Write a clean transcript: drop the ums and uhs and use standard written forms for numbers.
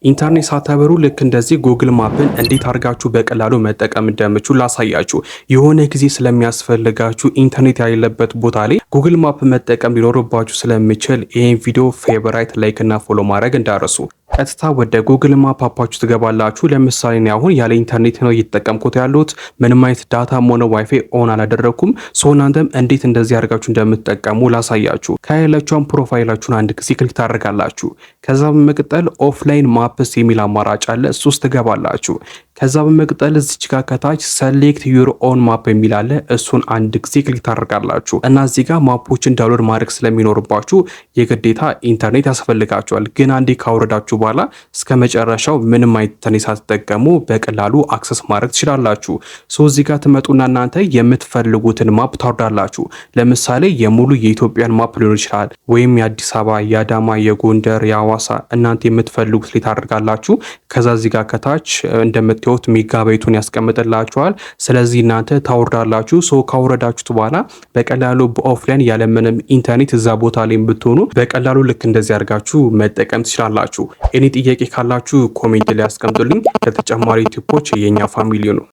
ኢንተርኔት ሳታበሩ ልክ እንደዚህ ጉግል ማፕን እንዴት አድርጋችሁ በቀላሉ መጠቀም እንደምችሉ ላሳያችሁ። የሆነ ጊዜ ስለሚያስፈልጋችሁ ኢንተርኔት ያለበት ቦታ ላይ ጉግል ማፕ መጠቀም ሊኖርባችሁ ስለሚችል ይህን ቪዲዮ ፌቨራይት፣ ላይክ እና ፎሎ ማድረግ እንዳረሱ። ቀጥታ ወደ ጉግል ማፕ አፓችሁ ትገባላችሁ። ለምሳሌ እኔ አሁን ያለ ኢንተርኔት ነው እየተጠቀምኩት ያሉት። ምንም አይነት ዳታም ሆነ ዋይፋይ ኦን አላደረኩም። ሶ እናንተም እንዴት እንደዚህ አድርጋችሁ እንደምትጠቀሙ ላሳያችሁ። ከያላችሁን ፕሮፋይላችሁን አንድ ጊዜ ክሊክ ታደርጋላችሁ። ከዛ በመቀጠል ኦፍላይን ማፕስ የሚል አማራጭ አለ። እሱ ውስጥ ትገባላችሁ። ከዛ በመቀጠል እዚች ጋር ከታች ሰሌክት ዩር ኦን ማፕ የሚል አለ። እሱን አንድ ጊዜ ክሊክ ታደርጋላችሁ እና እዚህ ጋር ማፖችን ዳውንሎድ ማድረግ ስለሚኖርባችሁ የግዴታ ኢንተርኔት ያስፈልጋችኋል። ግን አንዴ ካወረዳችሁ በኋላ እስከ መጨረሻው ምንም አይነት ኢንተርኔት ሳትጠቀሙ በቀላሉ አክሰስ ማድረግ ትችላላችሁ። ሶ እዚህ ጋር ትመጡና እናንተ የምትፈልጉትን ማፕ ታወርዳላችሁ። ለምሳሌ የሙሉ የኢትዮጵያን ማፕ ሊሆን ይችላል፣ ወይም የአዲስ አበባ፣ የአዳማ፣ የጎንደር፣ የሐዋሳ እናንተ የምትፈልጉት ላይ ታደርጋላችሁ። ከዛ እዚህ ጋር ከታች እንደምታዩት ሜጋባይቱን ያስቀምጥላችኋል። ስለዚህ እናንተ ታወርዳላችሁ። ሶ ካወረዳችሁት በኋላ በቀላሉ በኦፍላይን ያለምንም ኢንተርኔት እዛ ቦታ ላይ ብትሆኑ በቀላሉ ልክ እንደዚህ አድርጋችሁ መጠቀም ትችላላችሁ። እኔ ጥያቄ ካላችሁ ኮሜንት ላይ አስቀምጡልኝ። ለተጨማሪ ቲፖች የኛ ፋሚሊ ነው።